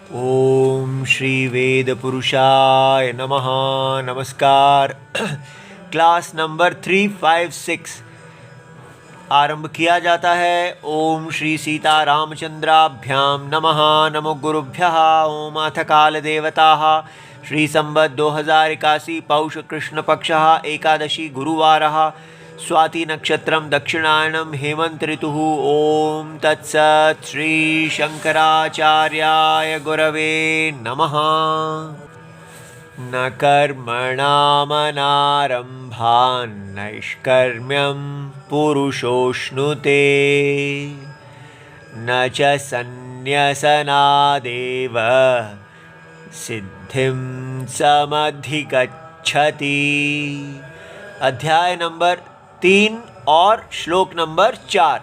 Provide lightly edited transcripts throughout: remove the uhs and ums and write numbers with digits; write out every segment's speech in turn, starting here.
ओम श्री वेद पुरुषाय नमः। नमस्कार। क्लास नंबर 356 आरंभ किया जाता है। ओम श्री सीता रामचंद्राभ्याम नमः। नमो गुरुभ्यः। ओम अथ काल देवताः श्री संवत् 2081 पौष कृष्ण पक्षः एकादशी गुरुवारः स्वाति नक्षत्रम दक्षिणायनम हेमंत ऋतुः। ओम तत्सत्। श्री शंकराचार्याय गुरवे नमः। न कर्मणामनारम्भान् नैष्कर्म्यं पुरुषोऽश्नुते न च सन्न्यसनादेव सिद्धिं समधिगच्छति। अध्याय नंबर 3 और श्लोक नंबर 4।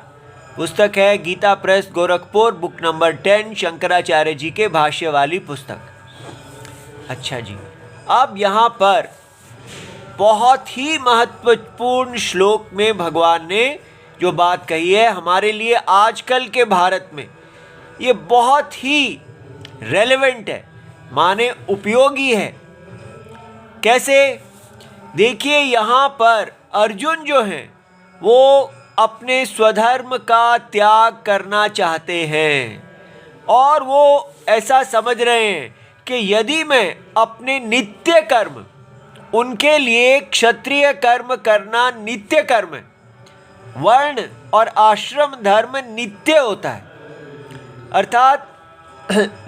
पुस्तक है Gita press Gorakhpur, book number 10, Shankaracharya ji के भाष्य वाली पुस्तक। अच्छा जी, अब यहाँ पर बहुत ही महत्वपूर्ण श्लोक में भगवान ने जो बात कही है हमारे लिए आजकल के भारत में ये बहुत ही रेलेवेंट है, माने उपयोगी है। कैसे? देखिए, यहाँ पर अर्जुन जो हैं वो अपने स्वधर्म का त्याग करना चाहते हैं और वो ऐसा समझ रहे हैं कि यदि मैं अपने नित्य कर्म, उनके लिए क्षत्रिय कर्म करना नित्य कर्म है, वर्ण और आश्रम धर्म नित्य होता है। अर्थात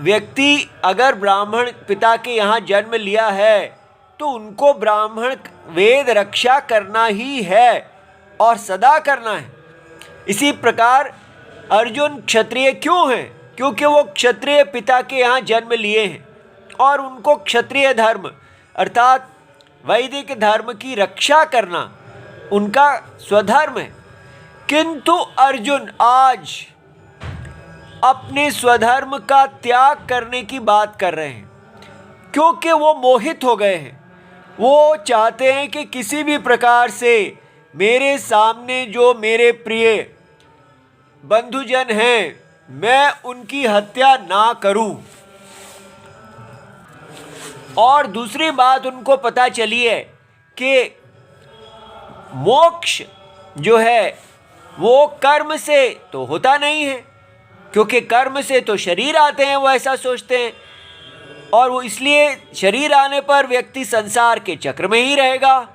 व्यक्ति अगर ब्राह्मण पिता के यहाँ जन्म लिया है तो उनको ब्राह्मण वेद रक्षा करना ही है और सदा करना है। इसी प्रकार अर्जुन क्षत्रिय क्यों हैं? क्योंकि वो क्षत्रिय पिता के यहाँ जन्म लिए हैं और उनको क्षत्रिय धर्म अर्थात वैदिक धर्म की रक्षा करना उनका स्वधर्म है। किंतु अर्जुन आज अपने स्वधर्म का त्याग करने की बात कर रहे हैं क्योंकि वो मोहित हो गए हैं। वो चाहते हैं कि किसी भी प्रकार से मेरे सामने जो मेरे प्रिय बंधुजन हैं, मैं उनकी हत्या ना करूं। और दूसरी बात उनको पता चली है कि मोक्ष जो है वो कर्म से तो होता नहीं है, क्योंकि कर्म से तो शरीर आते हैं, वो ऐसा सोचते हैं। और वो इसलिए शरीर आने पर व्यक्ति संसार के चक्र में ही रहेगा।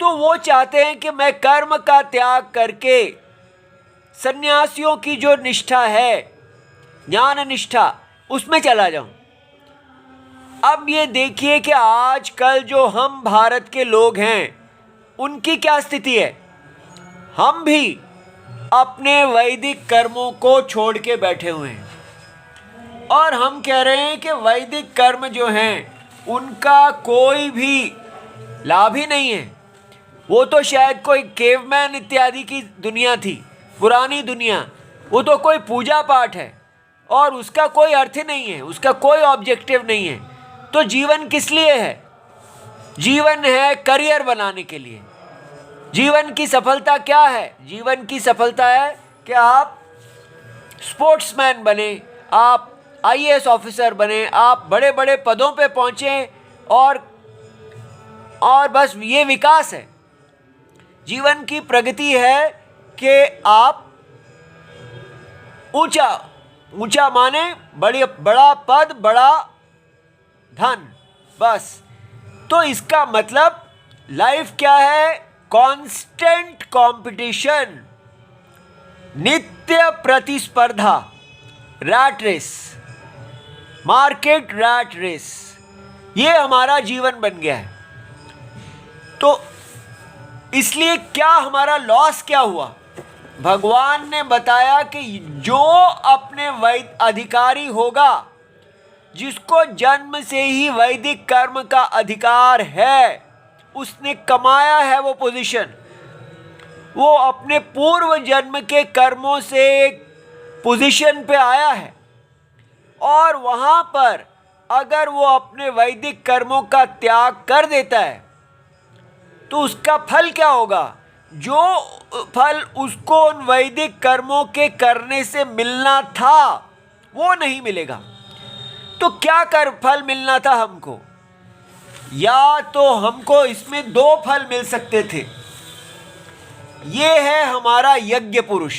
तो वो चाहते हैं कि मैं कर्म का त्याग करके सन्यासियों की जो निष्ठा है, ज्ञान निष्ठा, उसमें चला जाऊं। अब ये देखिए कि आजकल जो हम भारत के लोग हैं उनकी क्या स्थिति है। हम भी अपने वैदिक कर्मों को छोड़ के बैठे हुए हैं और हम कह रहे हैं कि वैदिक कर्म जो हैं उनका कोई भी लाभ ही नहीं है। वो तो शायद कोई केवमैन इत्यादि की दुनिया थी, पुरानी दुनिया। वो तो कोई पूजा पाठ है और उसका कोई अर्थ नहीं है, उसका कोई ऑब्जेक्टिव नहीं है। तो जीवन किस लिए है? जीवन है करियर बनाने के लिए। जीवन की सफलता क्या है? जीवन की सफलता है कि आप स्पोर्ट्समैन बने, आप आईएएस ऑफिसर बने, आप बड़े बड़े पदों पे पहुंचे और बस ये विकास है। जीवन की प्रगति है कि आप ऊंचा ऊंचा माने बड़ा पद, बड़ा धन, बस। तो इसका मतलब लाइफ क्या है? कांस्टेंट कंपटीशन, नित्य प्रतिस्पर्धा, rat race, market rat race, ये हमारा जीवन बन गया है। तो इसलिए क्या हमारा लॉस क्या हुआ? भगवान ने बताया कि जो अपने वैदिक अधिकारी होगा, जिसको जन्म से ही वैदिक कर्म का अधिकार है, उसने कमाया है वो पोजीशन। वो अपने पूर्व जन्म के कर्मों से एक पोजीशन पे आया है और वहाँ पर अगर वो अपने वैदिक कर्मों का त्याग कर देता है तो उसका फल क्या होगा? जो फल उसको वैदिक कर्मों के करने से मिलना था वो नहीं मिलेगा। तो क्या कर फल मिलना था हमको? या तो हमको इसमें दो फल मिल सकते थे। ये है हमारा यज्ञ पुरुष।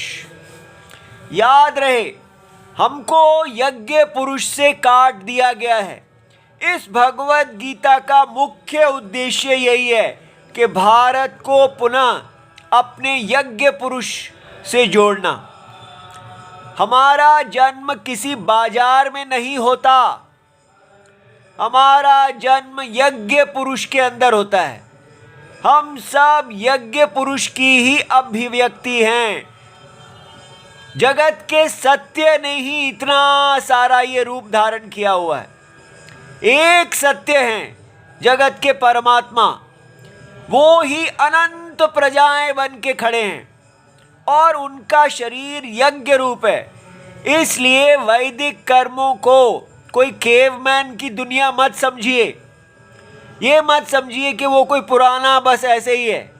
याद रहे, हमको यज्ञ पुरुष से काट दिया गया है। इस भगवत गीता का मुख्य उद्देश्य यही है कि भारत को पुनः अपने यज्ञ पुरुष से जोड़ना। हमारा जन्म किसी बाजार में नहीं होता, हमारा जन्म यज्ञ पुरुष के अंदर होता है। हम सब यज्ञ पुरुष की ही अभिव्यक्ति हैं। जगत के सत्य ने ही इतना सारा ये रूप धारण किया हुआ है। एक सत्य हैं जगत के परमात्मा, वो ही अनंत प्रजाएं बन के खड़े हैं और उनका शरीर यज्ञ रूप है। इसलिए वैदिक कर्मों को कोई केवमैन की दुनिया मत समझिए। ये मत समझिए कि वो कोई पुराना बस ऐसे ही है।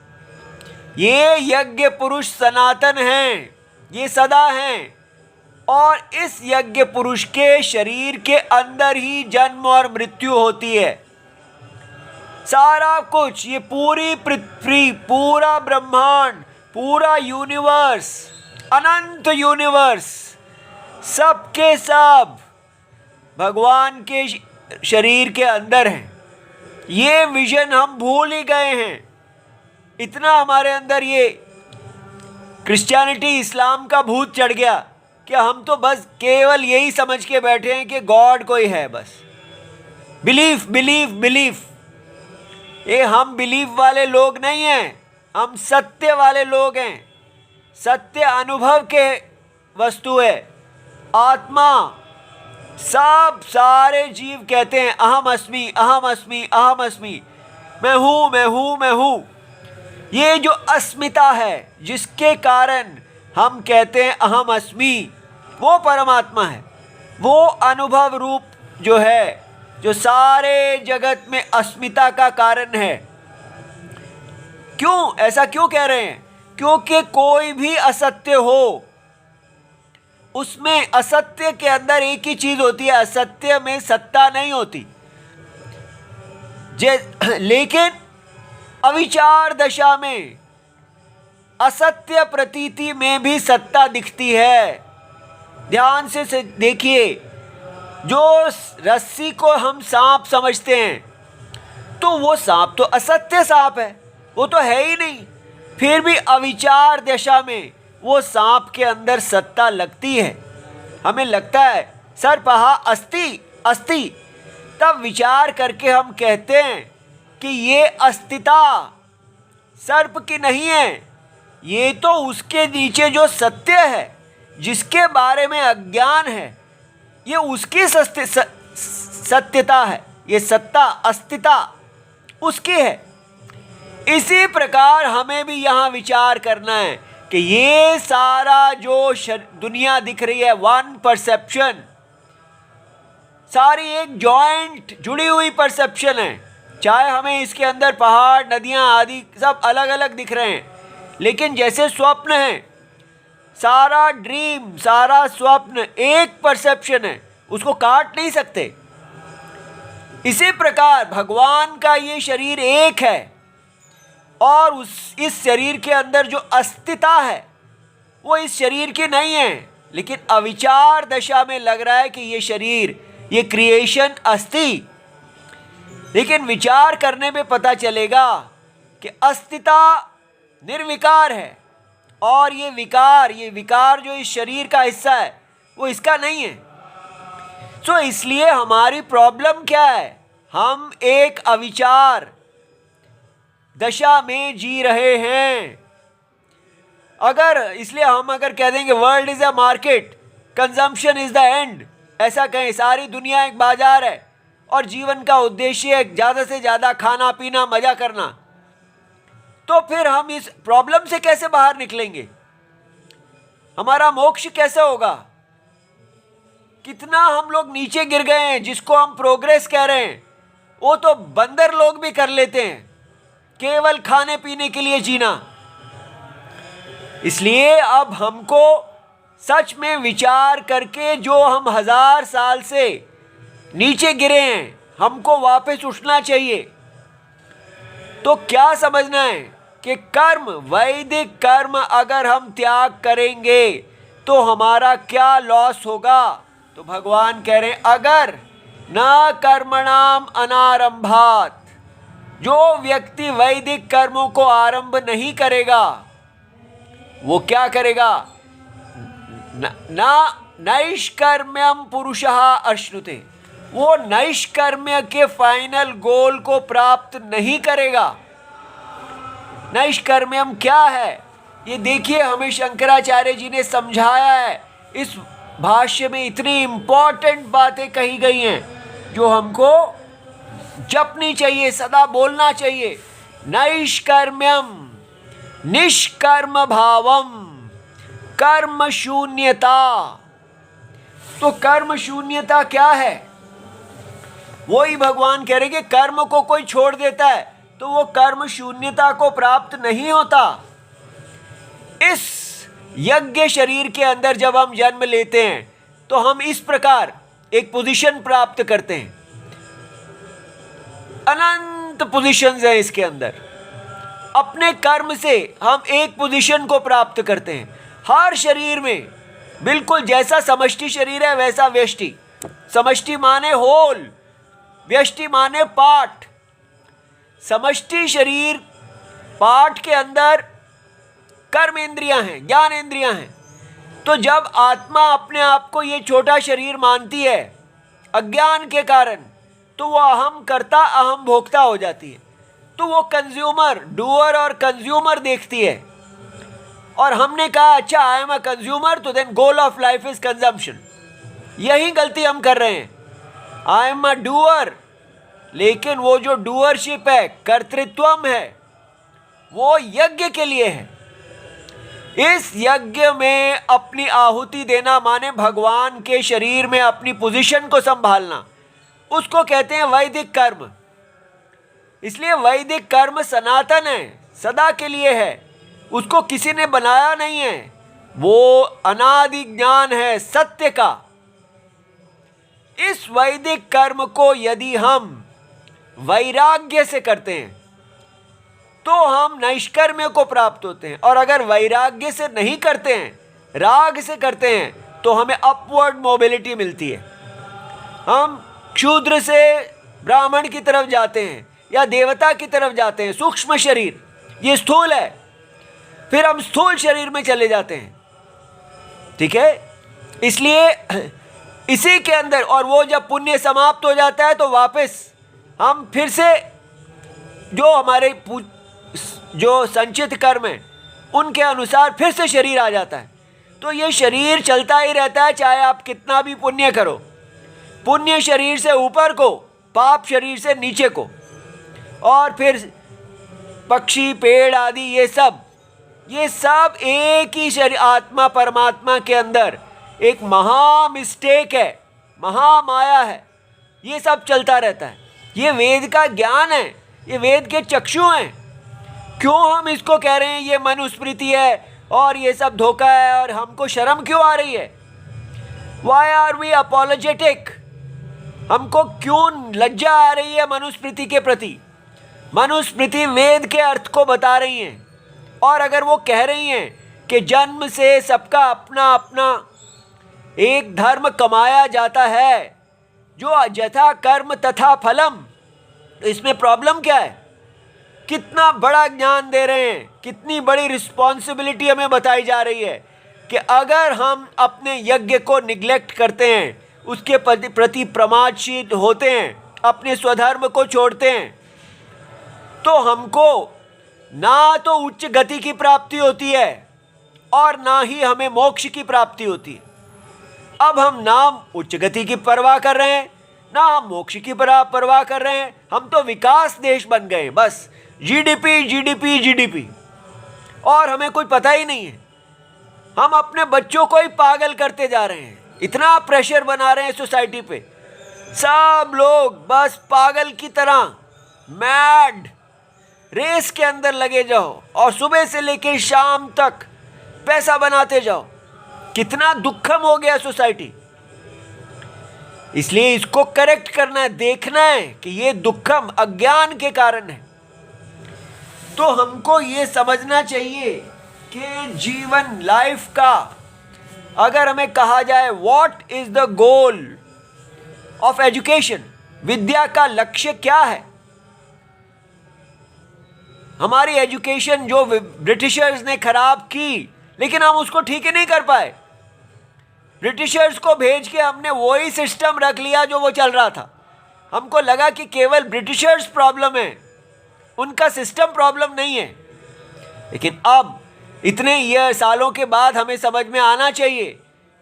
ये यज्ञ पुरुष सनातन हैं, ये सदा हैं। और इस यज्ञ पुरुष के शरीर के अंदर ही जन्म और मृत्यु होती है। सारा कुछ, ये पूरी पृथ्वी, पूरा ब्रह्मांड, पूरा यूनिवर्स, अनंत यूनिवर्स, सब के सब भगवान के शरीर के अंदर हैं। ये विजन हम भूल ही गए हैं। इतना हमारे अंदर ये क्रिश्चियनिटी, इस्लाम का भूत चढ़ गया कि हम तो बस केवल यही समझ के बैठे हैं कि गॉड कोई है। बस बिलीफ बिलीफ बिलीफ। ये हम बिलीफ वाले लोग नहीं हैं, हम सत्य वाले लोग हैं। सत्य अनुभव के वस्तु है। आत्मा, सब सारे जीव कहते हैं अहम अस्मि, अहम अस्मि, अहम अस्मि, मैं हूँ, मैं हूँ, मैं हूँ। ये जो अस्मिता है जिसके कारण हम कहते हैं अहम अस्मि, वो परमात्मा है। वो अनुभव रूप जो है, जो सारे जगत में अस्मिता का कारण है। क्यों ऐसा क्यों कह रहे हैं? क्योंकि कोई भी असत्य हो, उसमें असत्य के अंदर एक ही चीज होती है, असत्य में सत्ता नहीं होती। लेकिन अविचार दशा में असत्य प्रतीति में भी सत्ता दिखती है। ध्यान से देखिए, जो रस्सी को हम सांप समझते हैं तो वो सांप तो असत्य सांप है, वो तो है ही नहीं। फिर भी अविचार दशा में वो सांप के अंदर सत्ता लगती है। हमें लगता है सर्पहा अस्ति अस्ति, तब विचार करके हम कहते हैं कि ये अस्तिता सर्प की नहीं है, ये तो उसके नीचे जो सत्य है, जिसके बारे में अज्ञान है, ये उसकी सत्यता है। ये सत्ता, अस्तिता उसकी है। इसी प्रकार हमें भी यहाँ विचार करना है कि ये सारा जो दुनिया दिख रही है, वन परसेप्शन, सारी एक जॉइंट जुड़ी हुई परसेप्शन है। चाहे हमें इसके अंदर पहाड़, नदियाँ आदि सब अलग अलग दिख रहे हैं, लेकिन जैसे स्वप्न है, सारा ड्रीम, सारा स्वप्न एक परसेप्शन है, उसको काट नहीं सकते। इसी प्रकार भगवान का ये शरीर एक है और इस शरीर के अंदर जो अस्तित्व है वो इस शरीर की नहीं है, लेकिन अविचार दशा में लग रहा है कि ये शरीर, ये क्रिएशन अस्ति। लेकिन विचार करने में पता चलेगा कि अस्तित्व निर्विकार है और ये विकार जो इस शरीर का हिस्सा है वो इसका नहीं है। तो इसलिए हमारी प्रॉब्लम क्या है? हम एक अविचार दशा में जी रहे हैं। इसलिए हम अगर कह देंगे world is a market, consumption is the end, ऐसा कहें, सारी दुनिया एक बाजार है और जीवन का उद्देश्य है ज़्यादा से ज़्यादा खाना पीना, मजा करना, तो फिर हम इस प्रॉब्लम से कैसे बाहर निकलेंगे? हमारा मोक्ष कैसे होगा? कितना हम लोग नीचे गिर गए हैं। जिसको हम प्रोग्रेस कह रहे हैं वो तो बंदर लोग भी कर लेते हैं, केवल खाने पीने के लिए जीना। इसलिए अब हमको सच में विचार करके जो हम 1000 साल से नीचे गिरे हैं, हमको वापस उठना चाहिए। तो क्या समझना है कि कर्म, वैदिक कर्म अगर हम त्याग करेंगे तो हमारा क्या लॉस होगा? तो भगवान कह रहे हैं अगर न कर्मणाम अनारंभात, जो व्यक्ति वैदिक कर्मों को आरंभ नहीं करेगा वो क्या करेगा? नैष्कर्म्यम पुरुषः अश्नुते, वो नैष्कर्म्य के फाइनल गोल को प्राप्त नहीं करेगा। नैष्कर्म्यम क्या है ये देखिए, हमें शंकराचार्य जी ने समझाया है। इस भाष्य में इतनी इंपॉर्टेंट बातें कही गई हैं जो हमको जपनी चाहिए, सदा बोलना चाहिए। नैष्कर्म्यम निष्कर्म भावम कर्म शून्यता। तो कर्म शून्यता क्या है? वही भगवान कह रहे कि कर्म को कोई छोड़ देता है तो वो कर्म शून्यता को प्राप्त नहीं होता। इस यज्ञ शरीर के अंदर जब हम जन्म लेते हैं तो हम इस प्रकार एक पोजीशन प्राप्त करते हैं। अनंत पोजीशंस हैं इसके अंदर। अपने कर्म से हम एक पोजीशन को प्राप्त करते हैं हर शरीर में। बिल्कुल जैसा समष्टि शरीर है वैसा व्यष्टि। समष्टि माने होल, व्यष्टि माने पार्ट। समष्टि शरीर पार्ट के अंदर कर्म इंद्रियां हैं, ज्ञान इंद्रियां हैं। तो जब आत्मा अपने आप को ये छोटा शरीर मानती है अज्ञान के कारण, तो वो अहम कर्ता अहम भोक्ता हो जाती है। तो वो कंज्यूमर, डूअर और कंज्यूमर देखती है। और हमने कहा अच्छा आई एम अ कंज्यूमर, तो then goal of life is consumption. यही गलती हम कर रहे हैं। आई एम अ डूअर, लेकिन वो जो डूअरशिप है, कर्तृत्वम है, वो यज्ञ के लिए है। इस यज्ञ में अपनी आहुति देना माने भगवान के शरीर में अपनी पोजीशन को संभालना, उसको कहते हैं वैदिक कर्म। इसलिए वैदिक कर्म सनातन है, सदा के लिए है, उसको किसी ने बनाया नहीं है। वो अनादि ज्ञान है सत्य का। इस वैदिक कर्म को यदि हम वैराग्य से करते हैं तो हम नैष्कर्म्य को प्राप्त होते हैं। और अगर वैराग्य से नहीं करते हैं, राग से करते हैं, तो हमें अपवर्ड मोबिलिटी मिलती है। हम क्षूद्र से ब्राह्मण की तरफ जाते हैं या देवता की तरफ जाते हैं। सूक्ष्म शरीर ये स्थूल है, फिर हम स्थूल शरीर में चले जाते हैं। ठीक है, इसलिए इसी के अंदर, और वो जब पुण्य समाप्त हो जाता है तो वापस हम फिर से जो हमारे जो संचित कर्म है उनके अनुसार फिर से शरीर आ जाता है। तो ये शरीर चलता ही रहता है, चाहे आप कितना भी पुण्य करो। पुण्य शरीर से ऊपर को, पाप शरीर से नीचे को। और फिर पक्षी, पेड़ आदि ये सब एक ही शरीर, आत्मा परमात्मा के अंदर एक महा मिस्टेक है, महामाया है। ये सब चलता रहता है। ये वेद का ज्ञान है, ये वेद के चक्षु हैं। क्यों हम इसको कह रहे हैं ये मनुस्मृति है और ये सब धोखा है, और हमको शर्म क्यों आ रही है? Why are we apologetic? हमको क्यों लज्जा आ रही है मनुस्मृति के प्रति? मनुस्मृति वेद के अर्थ को बता रही हैं। और अगर वो कह रही हैं कि जन्म से सबका अपना अपना एक धर्म कमाया जाता है, जो यथा कर्म तथा फलम, तो इसमें प्रॉब्लम क्या है? कितना बड़ा ज्ञान दे रहे हैं, कितनी बड़ी रिस्पॉन्सिबिलिटी हमें बताई जा रही है कि अगर हम अपने यज्ञ को निग्लेक्ट करते हैं, उसके प्रति प्रमादशील होते हैं, अपने स्वधर्म को छोड़ते हैं, तो हमको ना तो उच्च गति की प्राप्ति होती है और ना ही हमें मोक्ष की प्राप्ति होती है। अब हम ना उच्च गति की परवाह कर रहे हैं, ना हम मोक्ष की परवाह कर रहे हैं। हम तो विकास देश बन गए, बस जीडीपी जीडीपी जीडीपी, और हमें कोई पता ही नहीं है। हम अपने बच्चों को ही पागल करते जा रहे हैं, इतना प्रेशर बना रहे हैं सोसाइटी पे। सब लोग बस पागल की तरह मैड रेस के अंदर लगे जाओ और सुबह से लेकर शाम तक पैसा बनाते जाओ। कितना दुखम हो गया सोसाइटी। इसलिए इसको करेक्ट करना है, देखना है कि ये दुखम अज्ञान के कारण है। तो हमको ये समझना चाहिए कि जीवन लाइफ का अगर हमें कहा जाए what is the goal of education, विद्या का लक्ष्य क्या है। हमारी एजुकेशन जो ब्रिटिशर्स ने खराब की, लेकिन हम उसको ठीक ही नहीं कर पाए। ब्रिटिशर्स को भेज के हमने वही सिस्टम रख लिया जो वो चल रहा था। हमको लगा कि केवल ब्रिटिशर्स प्रॉब्लम है, उनका सिस्टम प्रॉब्लम नहीं है। लेकिन अब इतने ये सालों के बाद हमें समझ में आना चाहिए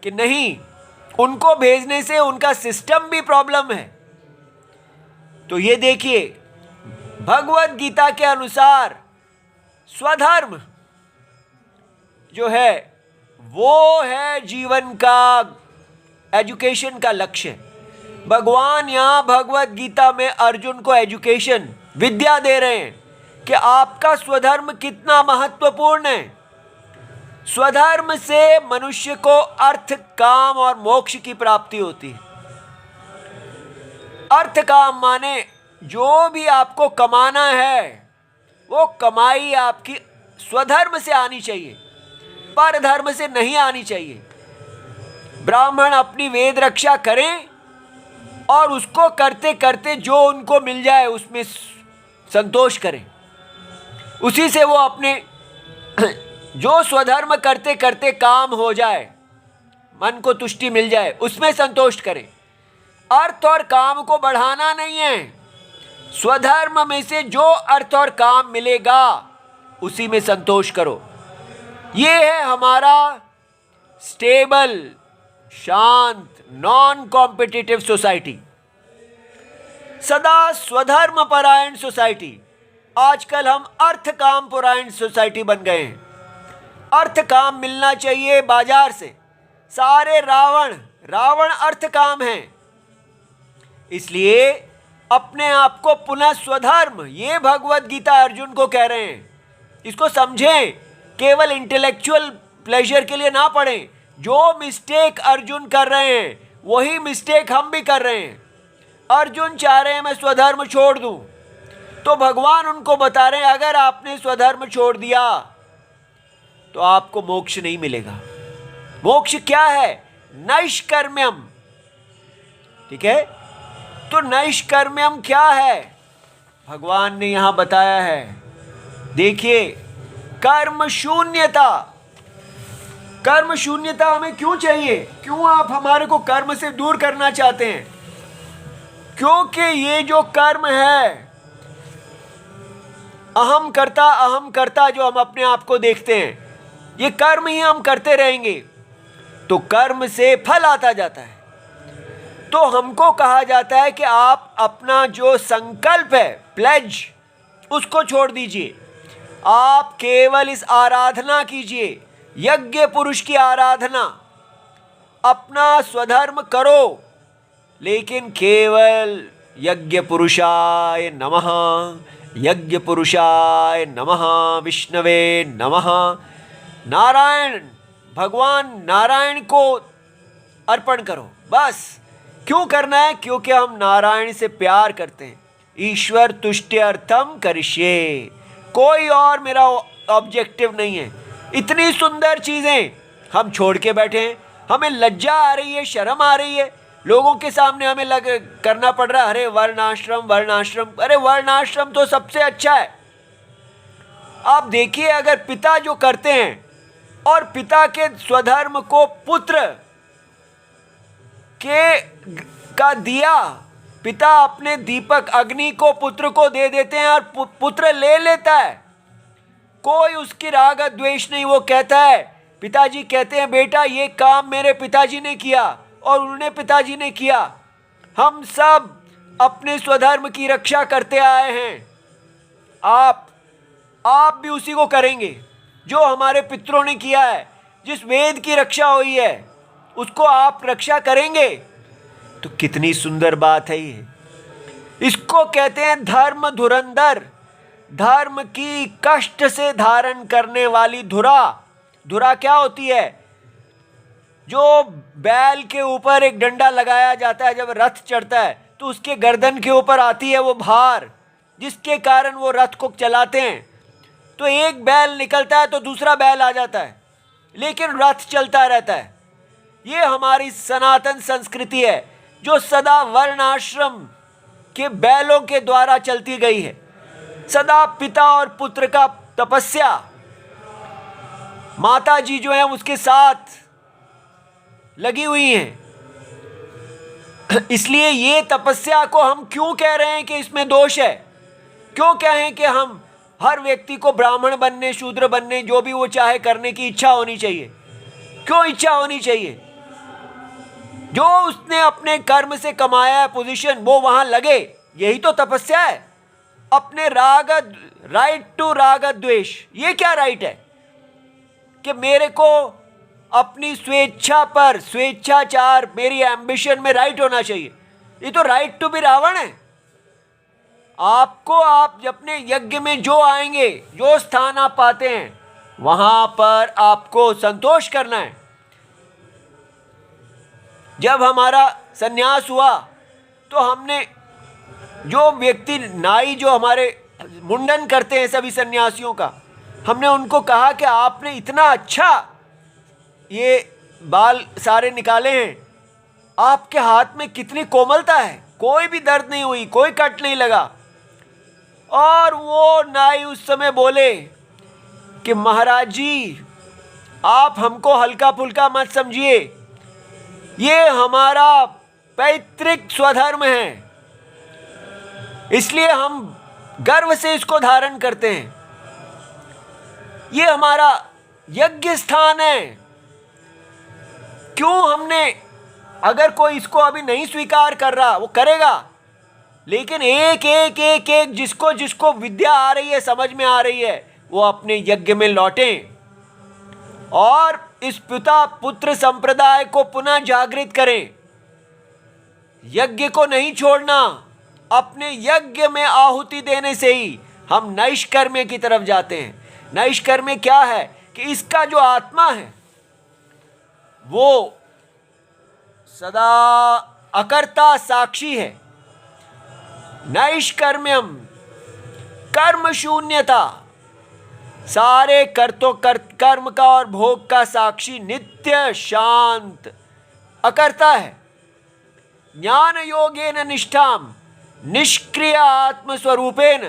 कि नहीं, उनको भेजने से उनका सिस्टम भी प्रॉब्लम है। तो ये देखिए, भगवत गीता के अनुसार स्वधर्म जो है वो है जीवन का, एजुकेशन का लक्ष्य। भगवान यहाँ भगवत गीता में अर्जुन को एजुकेशन, विद्या दे रहे हैं कि आपका स्वधर्म कितना महत्वपूर्ण है। स्वधर्म से मनुष्य को अर्थ, काम और मोक्ष की प्राप्ति होती है। अर्थ काम माने जो भी आपको कमाना है वो कमाई आपकी स्वधर्म से आनी चाहिए, पर धर्म से नहीं आनी चाहिए। ब्राह्मण अपनी वेद रक्षा करें और उसको करते करते जो उनको मिल जाए उसमें संतोष करें, उसी से वो अपने जो स्वधर्म करते करते काम हो जाए, मन को तुष्टि मिल जाए, उसमें संतोष करें। अर्थ और काम को बढ़ाना नहीं है, स्वधर्म में से जो अर्थ और काम मिलेगा उसी में संतोष करो। ये है हमारा स्टेबल, शांत, नॉन कॉम्पिटिटिव सोसाइटी, सदा स्वधर्म परायण सोसाइटी। आजकल हम अर्थ काम परायण सोसाइटी बन गए हैं। अर्थ काम मिलना चाहिए बाजार से। सारे रावण अर्थ काम हैं। इसलिए अपने आप को पुनः स्वधर्म, ये भगवत गीता अर्जुन को कह रहे हैं। इसको समझें, केवल इंटेलेक्चुअल प्लेजर के लिए ना पढ़ें। जो मिस्टेक अर्जुन कर रहे हैं वही मिस्टेक हम भी कर रहे हैं। अर्जुन चाह रहे हैं मैं स्वधर्म छोड़ दूं, तो भगवान उनको बता रहे हैं अगर आपने स्वधर्म छोड़ दिया तो आपको मोक्ष नहीं मिलेगा। मोक्ष क्या है? नैष्कर्म्यम। ठीक है, तो नैष्कर्म्यम क्या है भगवान ने यहां बताया है। देखिए, कर्म शून्यता। कर्म शून्यता हमें क्यों चाहिए? क्यों आप हमारे को कर्म से दूर करना चाहते हैं? क्योंकि ये जो कर्म है, अहम कर्ता जो हम अपने आप को देखते हैं, ये कर्म ही हम करते रहेंगे तो कर्म से फल आता जाता है। तो हमको कहा जाता है कि आप अपना जो संकल्प है, प्लेज, उसको छोड़ दीजिए। आप केवल इस आराधना कीजिए, यज्ञ पुरुष की आराधना। अपना स्वधर्म करो, लेकिन केवल यज्ञ पुरुषाय नमः, यज्ञ पुरुषाय नमः, विष्णवे नमः। नारायण, भगवान नारायण को अर्पण करो। बस क्यों करना है? क्योंकि हम नारायण से प्यार करते हैं। ईश्वर तुष्ट्यर्थम करिष्ये, कोई और मेरा ऑब्जेक्टिव नहीं है। इतनी सुंदर चीजें हम छोड़ के बैठे हैं। हमें लज्जा आ रही है, शर्म आ रही है, लोगों के सामने हमें करना पड़ रहा है अरे वर्णाश्रम वर्णाश्रम। अरे वर्णाश्रम तो सबसे अच्छा है। आप देखिए, अगर पिता जो करते हैं और पिता के स्वधर्म को पुत्र का दिया, पिता अपने दीपक अग्नि को पुत्र को दे देते हैं और पुत्र ले लेता है। कोई उसकी राग द्वेष नहीं। वो कहता है, पिताजी कहते हैं बेटा ये काम मेरे पिताजी ने किया और उन्होंने पिताजी ने किया। हम सब अपने स्वधर्म की रक्षा करते आए हैं। आप भी उसी को करेंगे जो हमारे पितरों ने किया है। जिस वेद की रक्षा हुई है उसको आप रक्षा करेंगे। तो कितनी सुंदर बात है ये। इसको कहते हैं धर्म धुरंधर। धर्म की कष्ट से धारण करने वाली धुरा। धुरा क्या होती है? जो बैल के ऊपर एक डंडा लगाया जाता है, जब रथ चढ़ता है तो उसके गर्दन के ऊपर आती है वो भार, जिसके कारण वो रथ को चलाते हैं। तो एक बैल निकलता है तो दूसरा बैल आ जाता है, लेकिन रथ चलता रहता है। ये हमारी सनातन संस्कृति है, जो सदा वर्ण आश्रम के बैलों के द्वारा चलती गई है। सदा पिता और पुत्र का तपस्या, माता जी जो है उसके साथ लगी हुई हैं। इसलिए ये तपस्या को हम क्यों कह रहे हैं कि इसमें दोष है? क्यों कहें कि हम हर व्यक्ति को ब्राह्मण बनने, शूद्र बनने, जो भी वो चाहे करने की इच्छा होनी चाहिए? क्यों इच्छा होनी चाहिए? जो उसने अपने कर्म से कमाया है पोजीशन, वो वहां लगे, यही तो तपस्या है। अपने राइट टू राग द्वेष, ये क्या राइट है कि मेरे को अपनी स्वेच्छा पर स्वेच्छाचार, मेरी एम्बिशन में राइट होना चाहिए? ये तो राइट टू बी रावण है। आपको, आप अपने यज्ञ में जो आएंगे, जो स्थान आप पाते हैं, वहां पर आपको संतोष करना है। जब हमारा सन्यास हुआ तो हमने, जो व्यक्ति नाई जो हमारे मुंडन करते हैं सभी सन्यासियों का, हमने उनको कहा कि आपने इतना अच्छा ये बाल सारे निकाले हैं, आपके हाथ में कितनी कोमलता है, कोई भी दर्द नहीं हुई, कोई कट नहीं लगा। और वो नाई उस समय बोले कि महाराज जी, आप हमको हल्का फुल्का मत समझिए, ये हमारा पैतृक स्वधर्म है, इसलिए हम गर्व से इसको धारण करते हैं। ये हमारा यज्ञ स्थान है। क्यों हमने, अगर कोई इसको अभी नहीं स्वीकार कर रहा, वो करेगा, लेकिन एक एक एक एक जिसको जिसको विद्या आ रही है, समझ में आ रही है, वो अपने यज्ञ में लौटें और इस पिता पुत्र संप्रदाय को पुनः जागृत करें। यज्ञ को नहीं छोड़ना। अपने यज्ञ में आहुति देने से ही हम नैष्कर्म्य की तरफ जाते हैं। नैष्कर्म्य क्या है कि इसका जो आत्मा है वो सदा अकर्ता साक्षी है। नैष्कर्म्यम कर्म शून्यता, सारे कर्म का और भोग का साक्षी नित्य शांत अकर्ता है। ज्ञान योगेन निष्ठाम निष्क्रिय आत्मस्वरूपेन,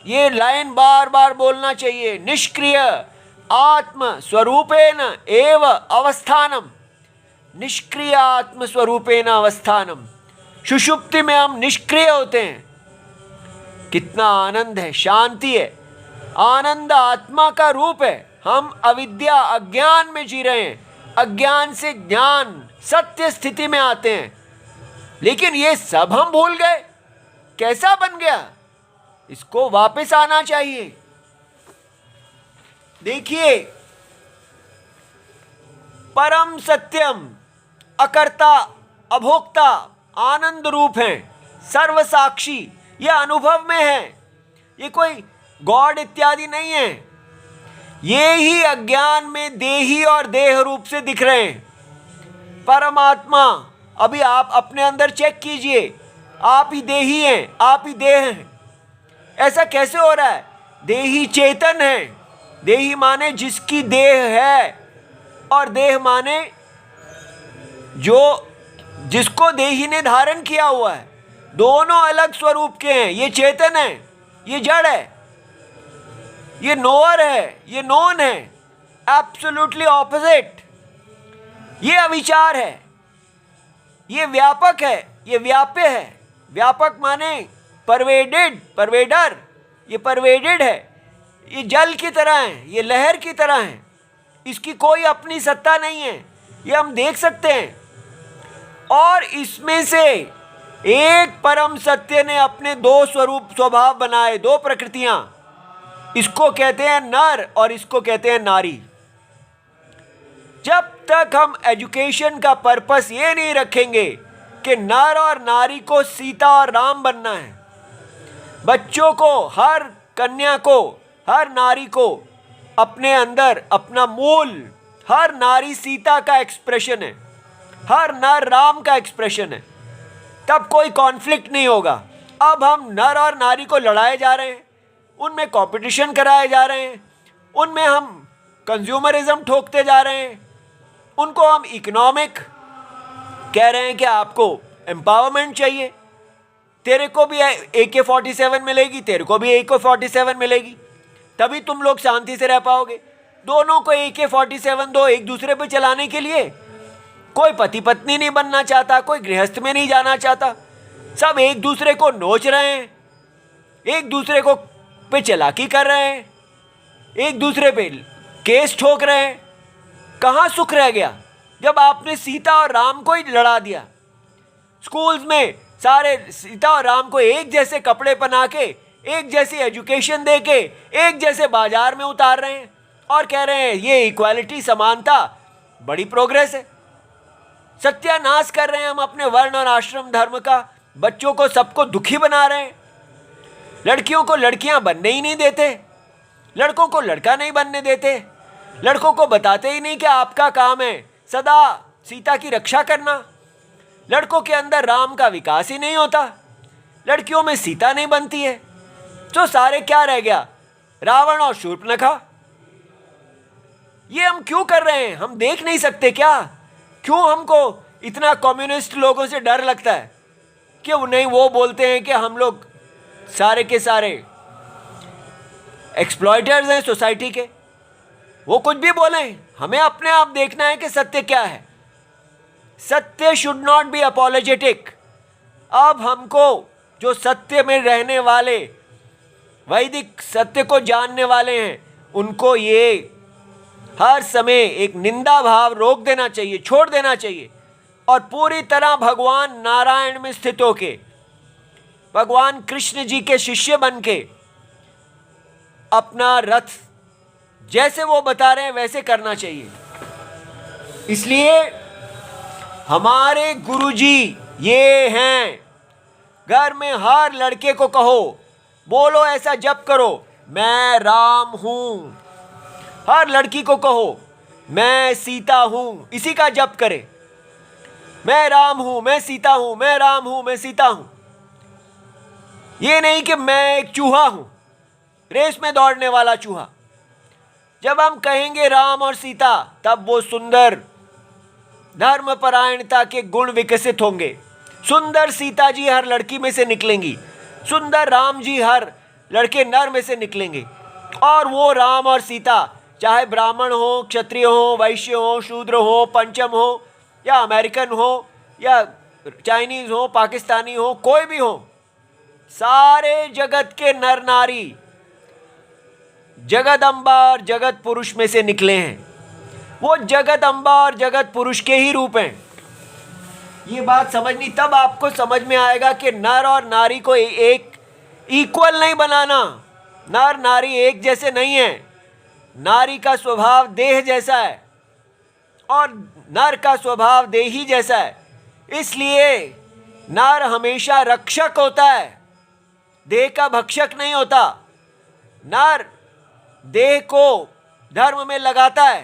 ये लाइन बार बार बोलना चाहिए। निष्क्रिय आत्मस्वरूपेन एव अवस्थानम, निष्क्रिय आत्मस्वरूपेन अवस्थानम। सुषुप्ति में हम निष्क्रिय होते हैं, कितना आनंद है, शांति है। आनंद आत्मा का रूप है। हम अविद्या अज्ञान में जी रहे हैं, अज्ञान से ज्ञान सत्य स्थिति में आते हैं, लेकिन ये सब हम भूल गए। कैसा बन गया? इसको वापस आना चाहिए। देखिए, परम सत्यम अकर्ता अभोक्ता आनंद रूप है, सर्वसाक्षी, यह अनुभव में है। ये कोई गॉड इत्यादि नहीं है। ये ही अज्ञान में देही और देह रूप से दिख रहे हैं। परमात्मा, अभी आप अपने अंदर चेक कीजिए, आप ही देही हैं, आप ही देह हैं। ऐसा कैसे हो रहा है? देही चेतन है। देही माने जिसकी देह है, और देह माने जो जिसको देही ने धारण किया हुआ है। दोनों अलग स्वरूप के हैं। ये चेतन है, ये जड़ है। ये नोअर है, ये नोन है। Absolutely opposite. ये अविचार है, ये व्यापक है, ये व्याप्य है। व्यापक माने परवेडेड, परवेडर। ये परवेडेड है। ये जल की तरह है, ये लहर की तरह है। इसकी कोई अपनी सत्ता नहीं है, ये हम देख सकते हैं। और इसमें से एक परम सत्य ने अपने दो स्वरूप स्वभाव बनाए, दो प्रकृतियां। इसको कहते हैं नर और इसको कहते हैं नारी। जब तक हम एजुकेशन का पर्पस ये नहीं रखेंगे कि नर और नारी को सीता और राम बनना है, बच्चों को, हर कन्या को, हर नारी को अपने अंदर अपना मूल, हर नारी सीता का एक्सप्रेशन है। हर नर राम का एक्सप्रेशन है, तब कोई कॉन्फ्लिक्ट नहीं होगा। अब हम नर और नारी को लड़ाए जा रहे हैं, उनमें कंपटीशन कराए जा रहे हैं, उनमें हम कंज्यूमरिज्म ठोकते जा रहे हैं, उनको हम इकोनॉमिक कह रहे हैं कि आपको एम्पावरमेंट चाहिए, तेरे को भी AK-47 मिलेगी, तेरे को भी AK-47 मिलेगी, तभी तुम लोग शांति से रह पाओगे। दोनों को AK-47 दो एक दूसरे पे चलाने के लिए। कोई पति पत्नी नहीं बनना चाहता, कोई गृहस्थ में नहीं जाना चाहता, सब एक दूसरे को नोच रहे हैं, एक दूसरे को पे चालाकी कर रहे हैं, एक दूसरे पे केस ठोक रहे हैं। कहाँ सुख रह गया जब आपने सीता और राम को ही लड़ा दिया। स्कूल्स में सारे सीता और राम को एक जैसे कपड़े पहना के, एक जैसी एजुकेशन दे के, एक जैसे बाजार में उतार रहे हैं और कह रहे हैं ये इक्वालिटी, समानता, बड़ी प्रोग्रेस है। सत्यानाश कर रहे हैं हम अपने वर्ण और आश्रम धर्म का। बच्चों को सबको दुखी बना रहे हैं। लड़कियों को लड़कियां बनने ही नहीं देते, लड़कों को लड़का नहीं बनने देते, लड़कों को बताते ही नहीं कि आपका काम है सदा सीता की रक्षा करना। लड़कों के अंदर राम का विकास ही नहीं होता, लड़कियों में सीता नहीं बनती है, तो सारे क्या रह गया, रावण और शूर्पणखा। ये हम क्यों कर रहे हैं? हम देख नहीं सकते क्या? क्यों हमको इतना कम्युनिस्ट लोगों से डर लगता है? क्यों नहीं वो बोलते हैं कि हम लोग सारे के सारे एक्सप्लॉइटर्स हैं सोसाइटी के, वो कुछ भी बोलें, हमें अपने आप देखना है कि सत्य क्या है। सत्य शुड नॉट बी अपॉलोजेटिक। अब हमको जो सत्य में रहने वाले, वैदिक सत्य को जानने वाले हैं, उनको ये हर समय एक निंदा भाव रोक देना चाहिए, छोड़ देना चाहिए और पूरी तरह भगवान नारायण में स्थित होके, भगवान कृष्ण जी के शिष्य बन के अपना रथ जैसे वो बता रहे हैं वैसे करना चाहिए। इसलिए हमारे गुरुजी ये हैं। घर में हर लड़के को कहो, बोलो ऐसा जप करो, मैं राम हूं। हर लड़की को कहो मैं सीता हूं, इसी का जप करे, मैं राम हूं, मैं सीता हूं, मैं राम हूं, मैं सीता हूं। ये नहीं कि मैं एक चूहा हूं, रेस में दौड़ने वाला चूहा। जब हम कहेंगे राम और सीता, तब वो सुंदर धर्मपरायणता के गुण विकसित होंगे। सुंदर सीता जी हर लड़की में से निकलेंगी, सुंदर राम जी हर लड़के नर में से निकलेंगे। और वो राम और सीता चाहे ब्राह्मण हो, क्षत्रिय हो, वैश्य हो, शूद्र हो, पंचम हो, या अमेरिकन हो, या चाइनीज हो, पाकिस्तानी हो, कोई भी हो, सारे जगत के नर नारी जगदम्बा और जगत पुरुष में से निकले हैं। वो जगदम्बा और जगत पुरुष के ही रूप हैं। ये बात समझनी, तब आपको समझ में आएगा कि नर और नारी को एक इक्वल नहीं बनाना। नर नारी एक जैसे नहीं है। नारी का स्वभाव देह जैसा है और नर का स्वभाव देही जैसा है। इसलिए नर हमेशा रक्षक होता है, देह का भक्षक नहीं होता। नर देह को धर्म में लगाता है।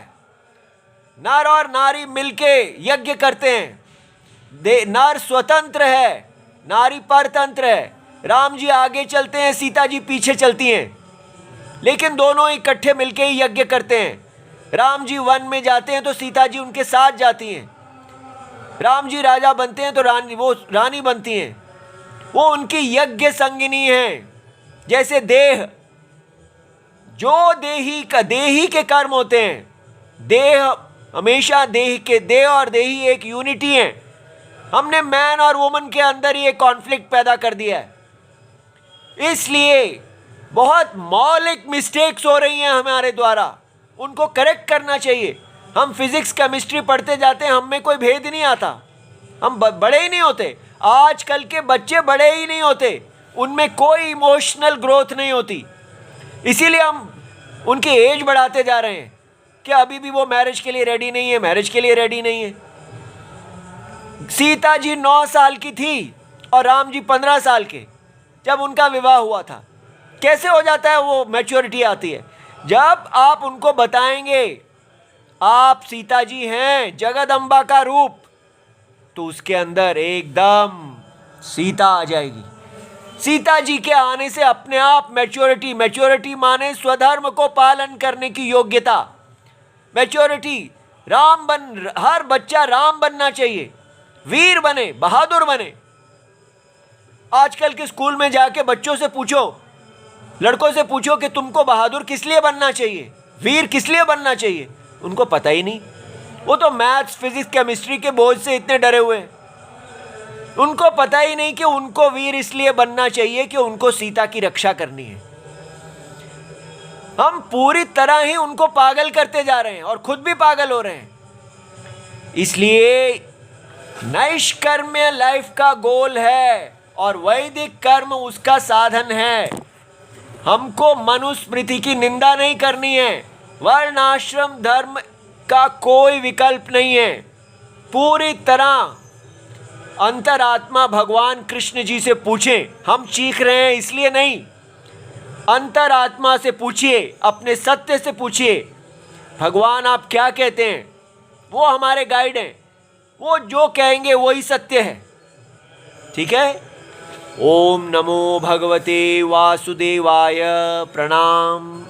नर और नारी मिलके यज्ञ करते हैं। नर स्वतंत्र है, नारी परतंत्र है। राम जी आगे चलते हैं, सीता जी पीछे चलती हैं, लेकिन दोनों इकट्ठे मिलके ही यज्ञ करते हैं। राम जी वन में जाते हैं तो सीता जी उनके साथ जाती हैं। राम जी राजा बनते हैं तो वो रानी बनती हैं। वो उनकी यज्ञ संगिनी हैं। जैसे देह, जो देही के कर्म होते हैं, देह हमेशा देह और देही एक यूनिटी है। हमने मैन और वुमन के अंदर ये कॉन्फ्लिक्ट पैदा कर दिया है। इसलिए बहुत मौलिक मिस्टेक्स हो रही हैं हमारे द्वारा, उनको करेक्ट करना चाहिए। हम फिजिक्स केमिस्ट्री पढ़ते जाते हैं, हम में कोई भेद नहीं आता, हम बड़े ही नहीं होते। आजकल के बच्चे बड़े ही नहीं होते, उनमें कोई इमोशनल ग्रोथ नहीं होती। इसीलिए हम उनकी एज बढ़ाते जा रहे हैं कि अभी भी वो मैरिज के लिए रेडी नहीं है, मैरिज के लिए रेडी नहीं है। सीता जी 9 साल की थी और राम जी 15 साल के जब उनका विवाह हुआ था। कैसे हो जाता है? वो मैच्योरिटी आती है जब आप उनको बताएंगे आप सीता जी हैं, जगदम्बा का रूप, तो उसके अंदर एकदम सीता आ जाएगी। सीता जी के आने से अपने आप मैच्योरिटी माने स्वधर्म को पालन करने की योग्यता। मैच्योरिटी, हर बच्चा राम बनना चाहिए, वीर बने, बहादुर बने। आजकल के स्कूल में जाके बच्चों से पूछो, लड़कों से पूछो कि तुमको बहादुर किस लिए बनना चाहिए, वीर किस लिए बनना चाहिए, उनको पता ही नहीं। वो तो मैथ्स, फिजिक्स, केमिस्ट्री के बोझ से इतने डरे हुए हैं, उनको पता ही नहीं कि उनको वीर इसलिए बनना चाहिए कि उनको सीता की रक्षा करनी है। हम पूरी तरह ही उनको पागल करते जा रहे हैं और खुद भी पागल हो रहे हैं। इसलिए नैष्कर्म्य लाइफ का गोल है और वैदिक कर्म उसका साधन है। हमको मनुस्मृति की निंदा नहीं करनी है, वर्ण आश्रम धर्म का कोई विकल्प नहीं है। पूरी तरह अंतरात्मा भगवान कृष्ण जी से पूछें, हम चीख रहे हैं इसलिए नहीं, अंतरात्मा से पूछिए, अपने सत्य से पूछिए, भगवान आप क्या कहते हैं, वो हमारे गाइड हैं, वो जो कहेंगे वही सत्य है। ठीक है। ओम नमो भगवते वासुदेवाय। प्रणाम।